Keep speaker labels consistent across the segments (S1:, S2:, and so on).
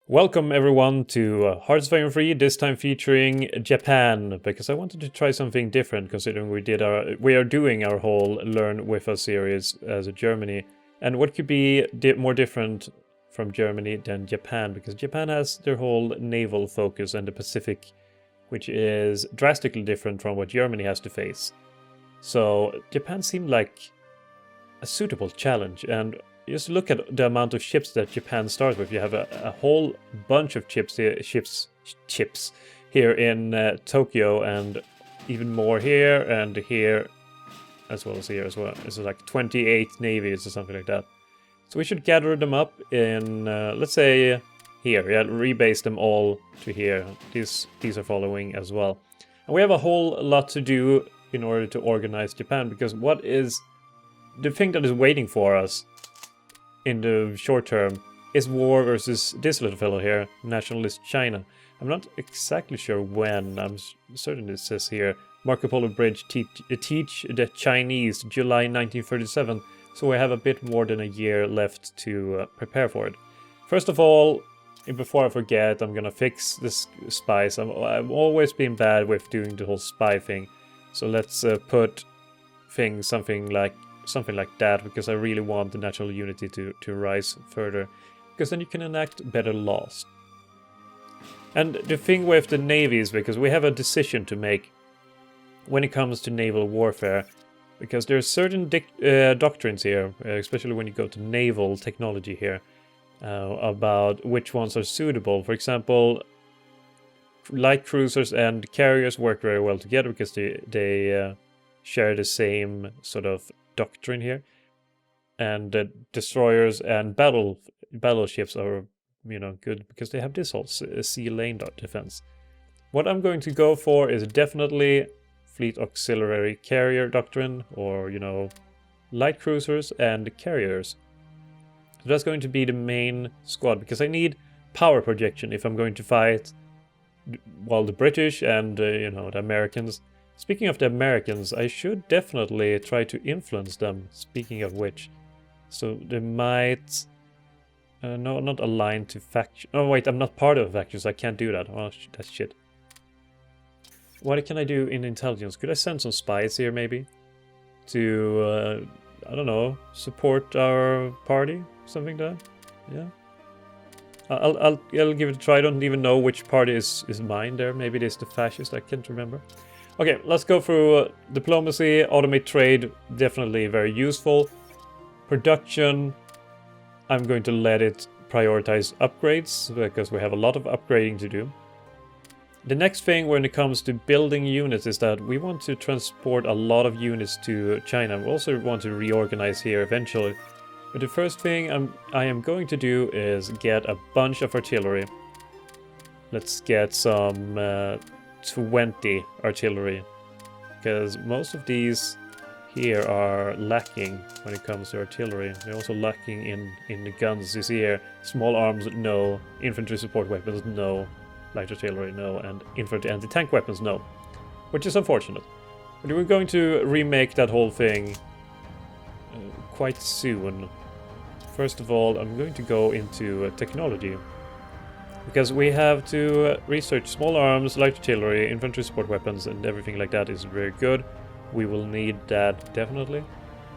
S1: Welcome everyone to Hearts of Iron 3, this time featuring Japan, because I wanted to try something different considering we are doing our whole Learn With Us series as a Germany. And what could be more different from Germany than Japan, because Japan has their whole naval focus and the Pacific, which is drastically different from what Germany has to face. So Japan seemed like a suitable challenge, and just look at the amount of ships that Japan starts with. You have a whole bunch of ships here in Tokyo, and even more here and here, as well as here as well. It's like 28 navies or something like that. So we should gather them up in, let's say, here. Yeah, rebase them all to here. These are following as well. And we have a whole lot to do in order to organize Japan, because what is the thing that is waiting for us in the short term is war versus this little fellow here, nationalist China. I'm not exactly sure when. I'm certain it says here Marco Polo Bridge teach the Chinese July 1937. So we have a bit more than a year left to prepare for it. First of all, before I forget, I'm gonna fix this spies. I've always been bad with doing the whole spy thing. So let's put something like that, because I really want the national unity to rise further, because then you can enact better laws. And the thing with the navies, because we have a decision to make when it comes to naval warfare, because there are certain doctrines here, especially when you go to naval technology here, about which ones are suitable. For example, light cruisers and carriers work very well together because they share the same sort of doctrine here, and destroyers and battleships are, good because they have this whole sea lane defense. What I'm going to go for is definitely fleet auxiliary carrier doctrine, or light cruisers and carriers. So that's going to be the main squad, because I need power projection if I'm going to fight the British and the Americans. Speaking of the Americans, I should definitely try to influence them, speaking of which. So they might... no, not align to faction. Oh wait, I'm not part of a faction, so I can't do that. Oh, that's shit. What can I do in intelligence? Could I send some spies here, maybe? To, I don't know, support our party? Something like that? Yeah. I'll give it a try. I don't even know which party is mine there. Maybe it is the fascist, I can't remember. Okay, let's go through diplomacy, automate trade, definitely very useful. Production, I'm going to let it prioritize upgrades, because we have a lot of upgrading to do. The next thing when it comes to building units is that we want to transport a lot of units to China. We also want to reorganize here eventually. But the first thing I am going to do is get a bunch of artillery. Let's get some 20 artillery, because most of these here are lacking when it comes to artillery. They're also lacking in the guns. You see here, small arms, no. Infantry support weapons, no. Light artillery, no. And infantry anti-tank weapons, no. Which is unfortunate. But we're going to remake that whole thing quite soon. First of all, I'm going to go into technology, because we have to research small arms, light artillery, infantry support weapons, and everything like that is very good. We will need that definitely.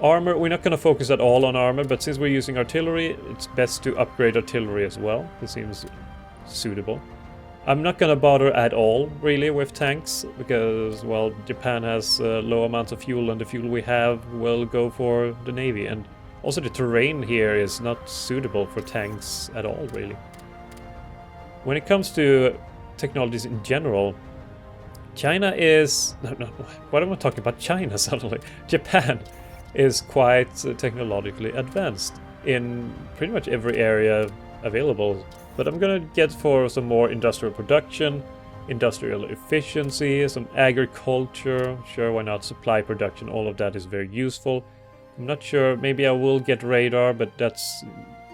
S1: Armor, we're not going to focus at all on armor, but since we're using artillery, it's best to upgrade artillery as well. It seems suitable. I'm not going to bother at all, really, with tanks, because, well, Japan has low amounts of fuel, and the fuel we have will go for the navy. And also the terrain here is not suitable for tanks at all, really. When it comes to technologies in general, China is... No, what am I talking about? China suddenly. Japan is quite technologically advanced in pretty much every area available. But I'm gonna get for some more industrial production, industrial efficiency, some agriculture. Sure, why not? Supply production, all of that is very useful. I'm not sure, maybe I will get radar, but that's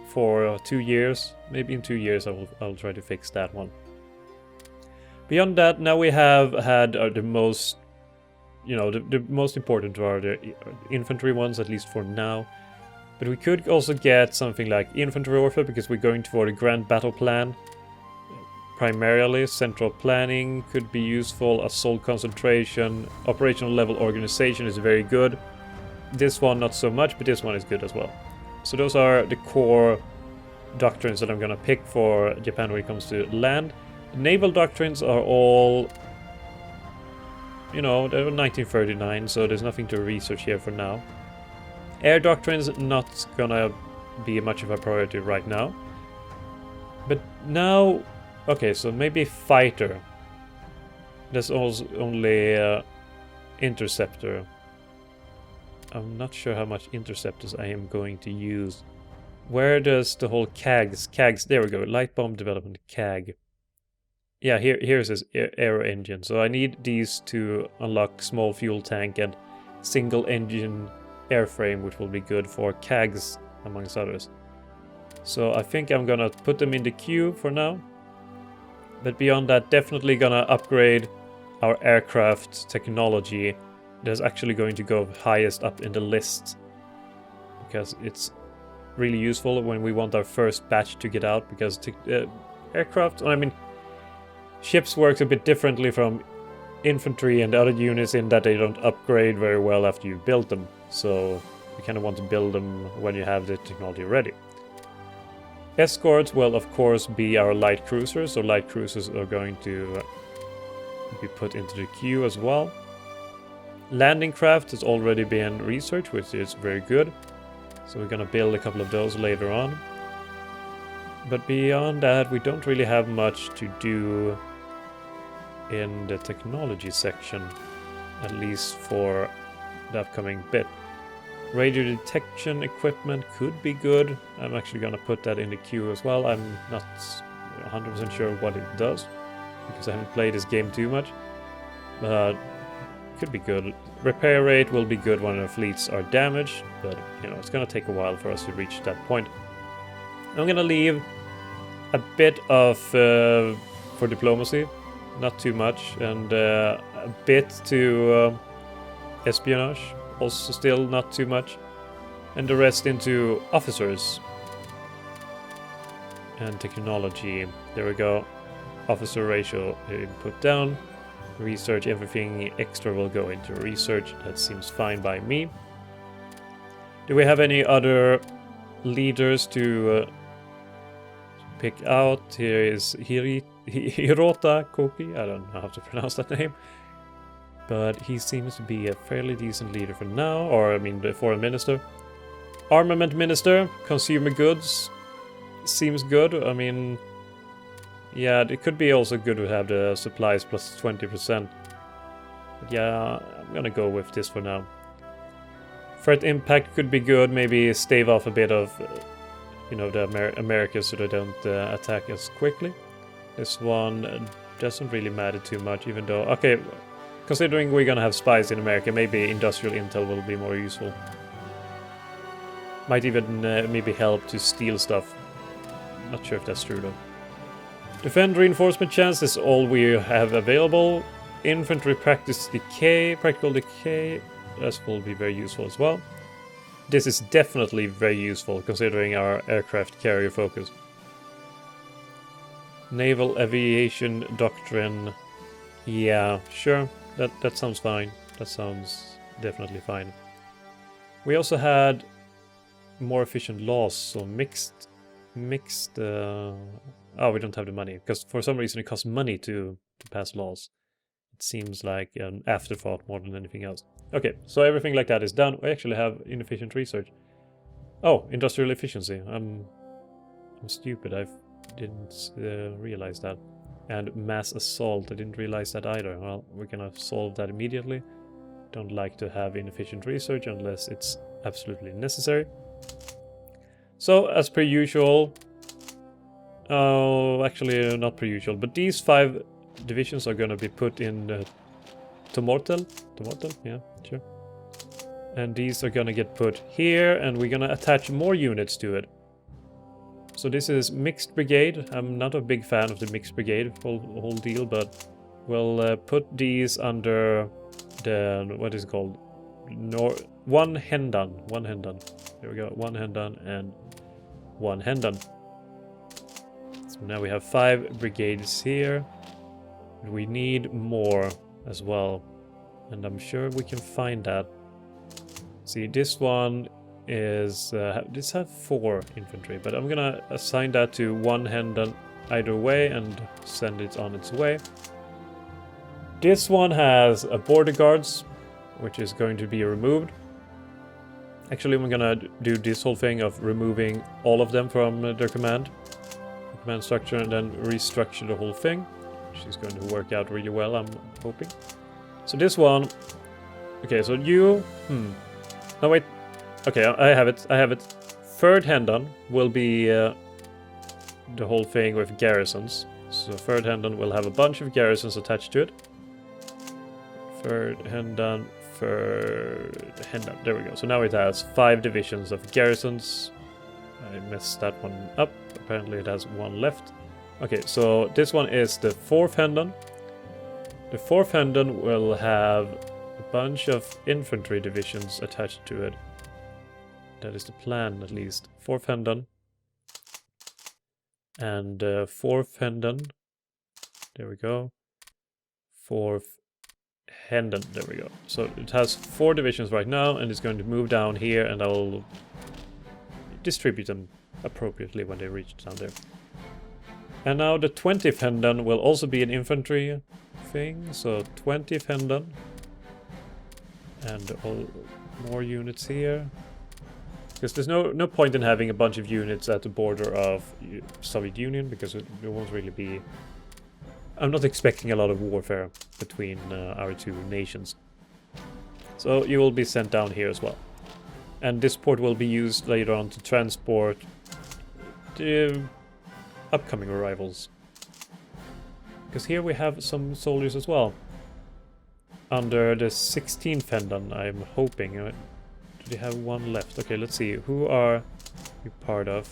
S1: for 2 years. Maybe in 2 years I'll try to fix that one. Beyond that, now we have had the most, the most important are the infantry ones, at least for now. But we could also get something like infantry warfare, because we're going for the grand battle plan. primarily. Central planning could be useful. Assault concentration. Operational level organization is very good. This one not so much, but this one is good as well. So those are the core doctrines that I'm gonna pick for Japan when it comes to land. The naval doctrines are all, you know, they're 1939, so there's nothing to research here for now. Air doctrines not gonna be much of a priority right now. But now, okay, so maybe fighter. There's also only interceptor. I'm not sure how much interceptors I am going to use. Where does the whole CAGs, there we go, light bomb development, CAG. Yeah, here's this aero engine. So I need these to unlock small fuel tank and single engine airframe, which will be good for CAGs, amongst others. So I think I'm gonna put them in the queue for now. But beyond that, definitely gonna upgrade our aircraft technology. That's actually going to go highest up in the list, because it's really useful when we want our first batch to get out, because aircraft, I mean, ships works a bit differently from infantry and other units in that they don't upgrade very well after you build them. So you kind of want to build them when you have the technology ready. Escorts will of course be our light cruisers, so light cruisers are going to be put into the queue as well. Landing craft has already been researched, which is very good. So we're gonna build a couple of those later on. But beyond that, we don't really have much to do in the technology section, at least for the upcoming bit. Radio detection equipment could be good. I'm actually gonna put that in the queue as well. I'm not 100% sure what it does, because I haven't played this game too much. But could be good. Repair rate will be good when our fleets are damaged, but you know, it's gonna take a while for us to reach that point. I'm gonna leave a bit of for diplomacy, not too much, and a bit to espionage, also still not too much, and the rest into officers and technology. There we go. Officer ratio put down. Research, everything extra will go into research. That seems fine by me. Do we have any other leaders to pick out? Here is Hirota Koki. I don't know how to pronounce that name. But he seems to be a fairly decent leader for now. Or, I mean, the foreign minister. Armament minister. Consumer goods. Seems good. I mean, yeah, it could be also good to have the supplies plus 20%. But yeah, I'm gonna go with this for now. Threat impact could be good. Maybe stave off a bit of, you know, the Americans so they don't attack us quickly. This one doesn't really matter too much, even though, okay, considering we're gonna have spies in America, maybe industrial intel will be more useful. Might even maybe help to steal stuff. Not sure if that's true though. Defend reinforcement chance is all we have available. Infantry practical decay, that will be very useful as well. This is definitely very useful considering our aircraft carrier focus. Naval aviation doctrine, yeah, sure, that sounds fine. That sounds definitely fine. We also had more efficient laws, so mixed. Oh, we don't have the money, because for some reason it costs money to pass laws. It seems like an afterthought more than anything else. Okay, so everything like that is done. We actually have inefficient research. Oh, industrial efficiency. I'm stupid. I didn't realize that. And mass assault. I didn't realize that either. Well, we're gonna solve that immediately. Don't like to have inefficient research unless it's absolutely necessary. So, as per usual, oh, actually not per usual, but these 5 divisions are going to be put in Tomortel, yeah, sure. And these are going to get put here, and we're going to attach more units to it. So this is Mixed Brigade. I'm not a big fan of the Mixed Brigade whole deal, but we'll put these under the, what is it called? One Hendan. There we go, one Hendan and one Hendan. Let's So now we have 5 brigades here. We need more as well. And I'm sure we can find that. See, this one is... this has 4 infantry, but I'm gonna assign that to 1 Hendon either way and send it on its way. This one has a border guards, which is going to be removed. Actually, I'm gonna do this whole thing of removing all of them from their command structure, and then restructure the whole thing, which is going to work out really well, I'm hoping. So this one... Okay, so you... No, wait. Okay, I have it. 3rd Hendon will be the whole thing with garrisons. So 3rd Hendon will have a bunch of garrisons attached to it. 3rd Hendon, 3rd Hendon. There we go. So now it has 5 divisions of garrisons. I messed that one up. Apparently it has 1 left. Okay, so this one is the 4th Hendon. The 4th Hendon will have a bunch of infantry divisions attached to it. That is the plan, at least. 4th Hendon. And 4th Hendon. There we go. 4th Hendon. There we go. So it has 4 divisions right now, and it's going to move down here, and I'll distribute them appropriately when they reach down there. And now the 20th Hendon will also be an infantry thing. So 20th Hendon. And all more units here. Because there's no point in having a bunch of units at the border of Soviet Union, because it won't really be... I'm not expecting a lot of warfare between our 2 nations. So you will be sent down here as well. And this port will be used later on to transport the upcoming arrivals. Because here we have some soldiers as well. Under the 16th Hendon, I'm hoping. Do they have 1 left? Okay, let's see. Who are you part of?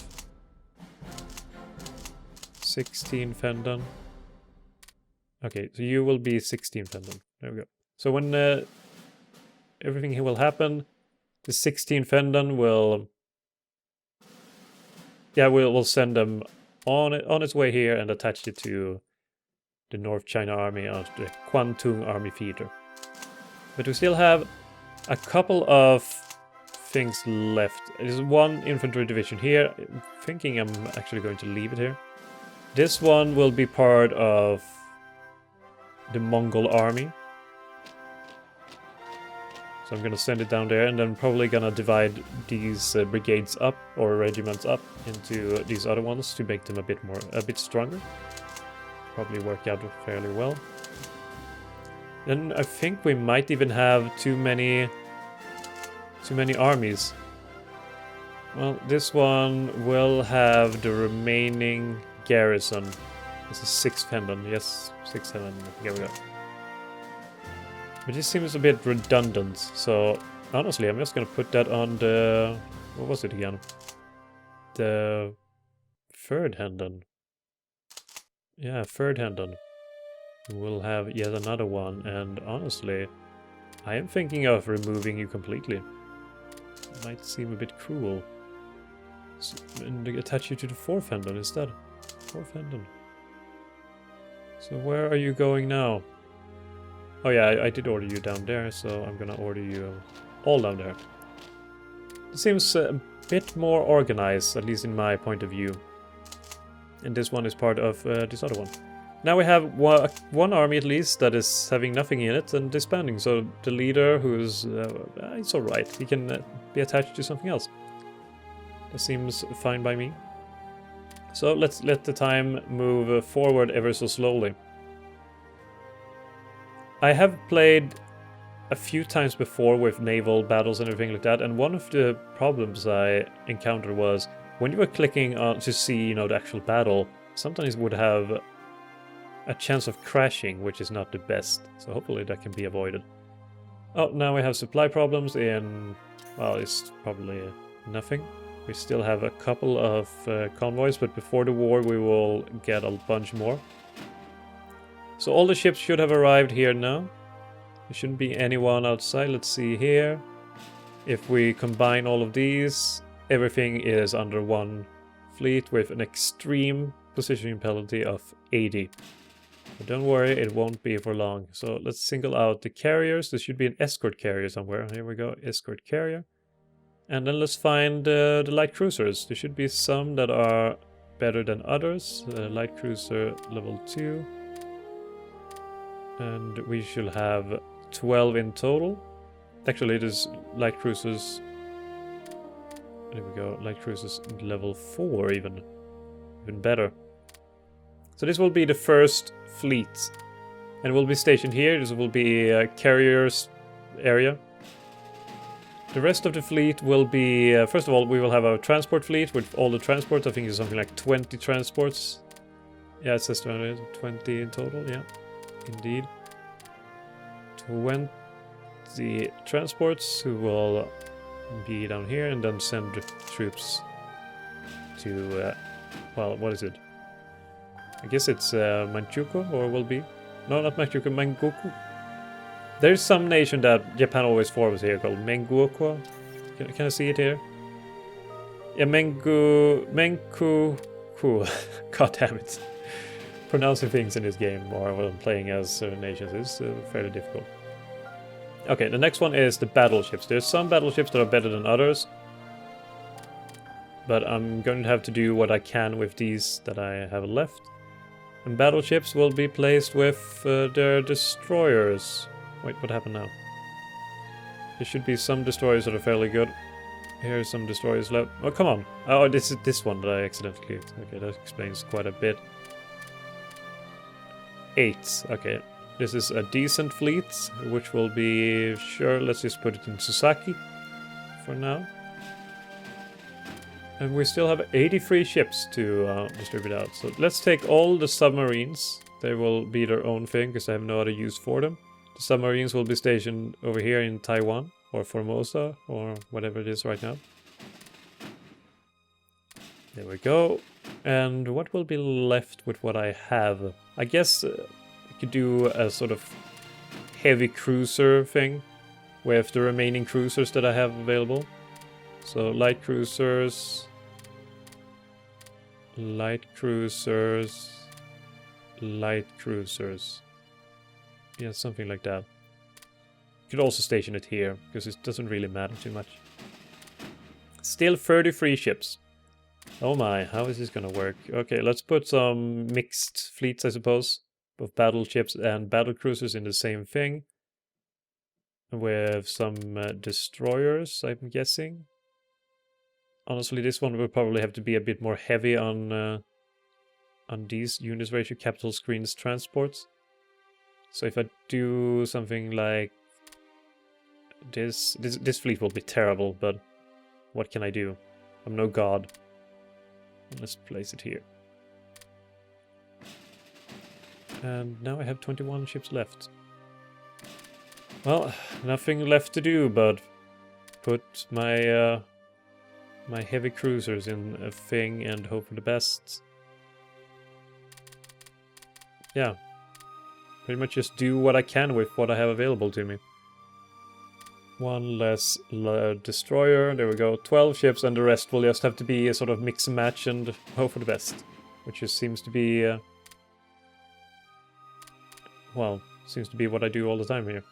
S1: 16th Hendon. Okay, so you will be 16th Hendon. There we go. So when everything here will happen, the 16th Hendon will... Yeah, we'll send them on its way here and attach it to the North China Army of the Kwantung Army Theater. But we still have a couple of things left. There's 1 infantry division here. I'm thinking I'm actually going to leave it here. This one will be part of the Mongol army. So I'm gonna send it down there, and then probably gonna divide these brigades up, or regiments up, into these other ones to make them a bit stronger. Probably work out fairly well. Then I think we might even have too many armies. Well, this one will have the remaining garrison. This is 6th Hendon. Yes, 6th Hendon. Here we go. But this seems a bit redundant, so honestly, I'm just gonna put that on the... What was it again? The 3rd Hendon. Yeah, 3rd Hendon. We'll have yet another one, and honestly, I am thinking of removing you completely. It might seem a bit cruel. So, and attach you to the 4th Hendon instead. 4th Hendon. So where are you going now? Oh yeah, I did order you down there, so I'm gonna order you all down there. It seems a bit more organized, at least in my point of view. And this one is part of this other one. Now we have one army at least that is having nothing in it and disbanding, so the leader, who's... it's alright, he can be attached to something else. That seems fine by me. So let's let the time move forward ever so slowly. I have played a few times before with naval battles and everything like that, and one of the problems I encountered was when you were clicking on to see, the actual battle, sometimes it would have a chance of crashing, which is not the best. So hopefully that can be avoided. Oh, now we have supply problems in... Well, it's probably nothing. We still have a couple of convoys, but before the war we will get a bunch more. So all the ships should have arrived here now. There shouldn't be anyone outside. Let's see here. If we combine all of these, everything is under one fleet with an extreme positioning penalty of 80. But don't worry, it won't be for long. So let's single out the carriers. There should be an escort carrier somewhere. Here we go, escort carrier. And then let's find the light cruisers. There should be some that are better than others. Light cruiser level 2. And we should have 12 in total. Actually, there's light cruisers. There we go, light cruisers level 4 even better. So this will be the first fleet, and will be stationed here. This will be a carriers area. The rest of the fleet will be, first of all, we will have a transport fleet with all the transports. I think it's something like 20 transports. Yeah, it says 20 in total, yeah, indeed. 20 transports who will be down here, and then send the troops to, well, what is it? I guess it's Manchukuo, or will be. No, not Manchukuo, Mangoku. There's some nation that Japan always forms here called Menguokuo. Can I see it here? Yeah, Menkuku. God damn it. Pronouncing things in this game, or when playing as certain nations, is fairly difficult. Okay, the next one is the battleships. There's some battleships that are better than others. But I'm going to have to do what I can with these that I have left. And battleships will be placed with their destroyers. Wait, what happened now? There should be some destroyers that are fairly good. Here's some destroyers left. Oh, come on. Oh, this is this one that I accidentally clicked. Okay, that explains quite a bit. 8. Okay. This is a decent fleet, which will be... Sure, let's just put it in Sasaki for now. And we still have 83 ships to distribute out. So let's take all the submarines. They will be their own thing, because I have no other use for them. The submarines will be stationed over here in Taiwan, or Formosa, or whatever it is right now. There we go. And what will be left with what I have? I guess I could do a sort of heavy cruiser thing with the remaining cruisers that I have available. So light cruisers, light cruisers, light cruisers. Yeah, something like that. You could also station it here, because it doesn't really matter too much. Still 33 ships. Oh my, how is this gonna work? Okay, let's put some mixed fleets, I suppose. Both battleships and battlecruisers in the same thing. With some destroyers, I'm guessing. Honestly, this one will probably have to be a bit more heavy on these units ratio capital screens transports. So if I do something like this fleet will be terrible, but what can I do? I'm no god. Let's place it here. And now I have 21 ships left. Well, nothing left to do but put my my heavy cruisers in a thing and hope for the best. Yeah. Pretty much just do what I can with what I have available to me. One less destroyer. There we go. 12 ships, and the rest will just have to be a sort of mix and match and hope for the best. Which just seems to be... well, seems to be what I do all the time here.